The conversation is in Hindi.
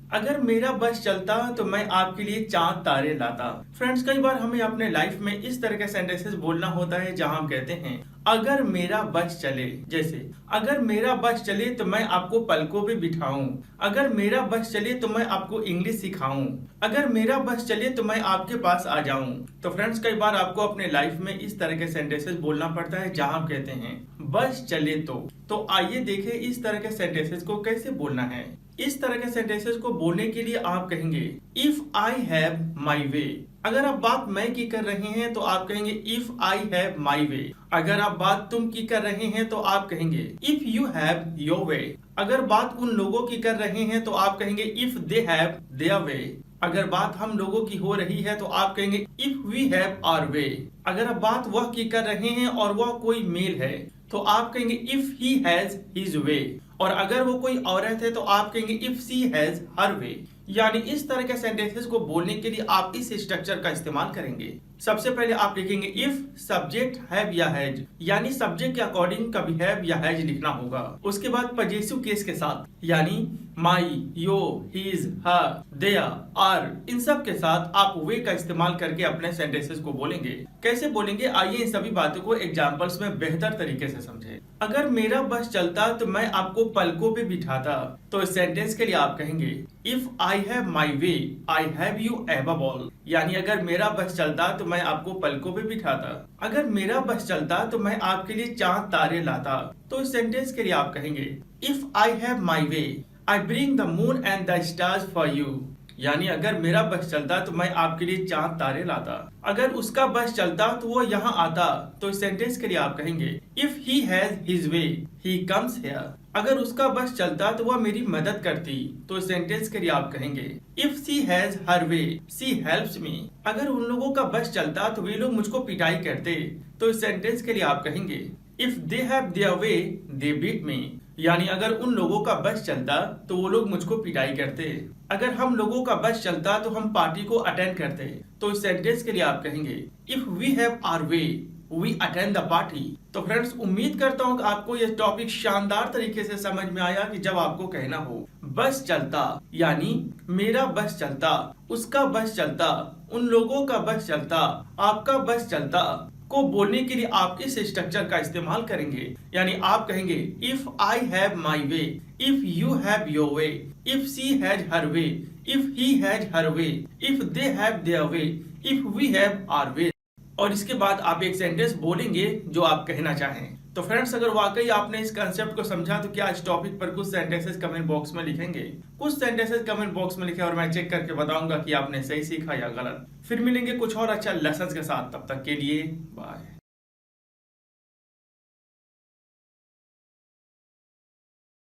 अगर मेरा बस चलता तो मैं आपके लिए चांद तारे लाता। फ्रेंड्स, कई बार हमें अपने लाइफ में इस तरह के सेंटेंसेस बोलना होता है जहां हम कहते हैं अगर मेरा बस चले। जैसे अगर मेरा बस चले तो मैं आपको पलकों पे बिठाऊं। अगर मेरा बस चले तो मैं आपको इंग्लिश सिखाऊं। अगर मेरा बस चले तो मैं आपके पास आ जाऊं। तो फ्रेंड्स, कई बार आपको अपने लाइफ में इस तरह के सेंटेंसेस बोलना पड़ता है जहां हम कहते हैं बस चले तो आइए देखें इस तरह के सेंटेंसेस को कैसे बोलना है। इस तरह के सेंटेंसेस को बोलने के लिए आप कहेंगे इफ आई हैव माई वे। अगर आप बात मैं की कर रहे हैं तो आप कहेंगे इफ आई हैव माई वे। अगर आप बात तुम की कर रहे हैं तो आप कहेंगे इफ यू हैव योर वे। अगर बात उन लोगों की कर रहे हैं तो आप कहेंगे इफ दे हैव देयर वे। अगर बात हम लोगों की हो रही है तो आप कहेंगे if we have our way. अगर आप बात वह की कर रहे हैं और वह कोई मेल है तो आप कहेंगे if he has his way. और अगर वो कोई औरत है तो आप कहेंगे इफ सी हैज हर वे। यानी इस तरह के सेंटेंसेस को बोलने के लिए आप इस स्ट्रक्चर का इस्तेमाल करेंगे। सबसे पहले आप लिखेंगे इफ सब्जेक्ट हैव या हैज, यानी सब्जेक्ट के अकॉर्डिंग कभी हैव या हैज लिखना होगा। उसके बाद पजेसिव केस के साथ यानी माई, यो, हिज, हर, देयर, आर, इन सब के साथ आप वे का इस्तेमाल करके अपने सेंटेंसेस को बोलेंगे। कैसे बोलेंगे आइए इन सभी बातों को एग्जांपल्स में बेहतर तरीके से समझें। अगर मेरा बस चलता तो मैं आपको पलकों पे बिठाता। तो इस सेंटेंस के लिए आप कहेंगे if I have my way I have you above all. यानी अगर मेरा बस चलता तो मैं आपको पलकों पे बिठाता। अगर मेरा बस चलता तो मैं आपके लिए चांद तारे लाता। तो इस सेंटेंस के लिए आप कहेंगे if I have my way I bring the moon and the stars for you. यानी अगर मेरा बस चलता तो मैं आपके लिए चांद तारे लाता। अगर उसका बस चलता तो वो यहाँ आता। तो इस सेंटेंस के लिए आप कहेंगे if he has his way he comes here. अगर उसका बस चलता तो वह मेरी मदद करती। तो इस सेंटेंस के लिए आप कहेंगे if she has her way she helps me. अगर उन लोगों का बस चलता तो वे लोग मुझको पिटाई करते। तो इस सेंटेंस के लिए आप कहेंगे if they have their way they beat me. यानी अगर उन लोगों का बस चलता तो वो लोग मुझको पिटाई करते। अगर हम लोगों का बस चलता तो हम पार्टी को अटेंड करते। तो इस सेंटेंस के लिए आप कहेंगे if we have our way we attend the party. तो फ्रेंड्स, उम्मीद करता हूँ कि आपको यह टॉपिक शानदार तरीके से समझ में आया कि जब आपको कहना हो बस चलता यानी मेरा बस चलता, उसका बस चलता, उन लोगों का बस चलता, आपका बस चलता को बोलने के लिए आप इस स्ट्रक्चर का इस्तेमाल करेंगे। यानी आप कहेंगे if I have my way if you have your way if she has her way if he has her way if they have their way if we have our way. और इसके बाद आप एक सेंटेंस बोलेंगे जो आप कहना चाहें। तो फ्रेंड्स, अगर वाकई आपने इस कंसेप्ट को समझा तो क्या इस टॉपिक पर कुछ सेंटेंसेस कमेंट बॉक्स में लिखेंगे। कुछ सेंटेंसेस कमेंट बॉक्स में लिखें और मैं चेक करके बताऊंगा कि आपने सही सीखा या गलत। फिर मिलेंगे कुछ और अच्छा लेसन्स के साथ, तब तक के लिए बाय।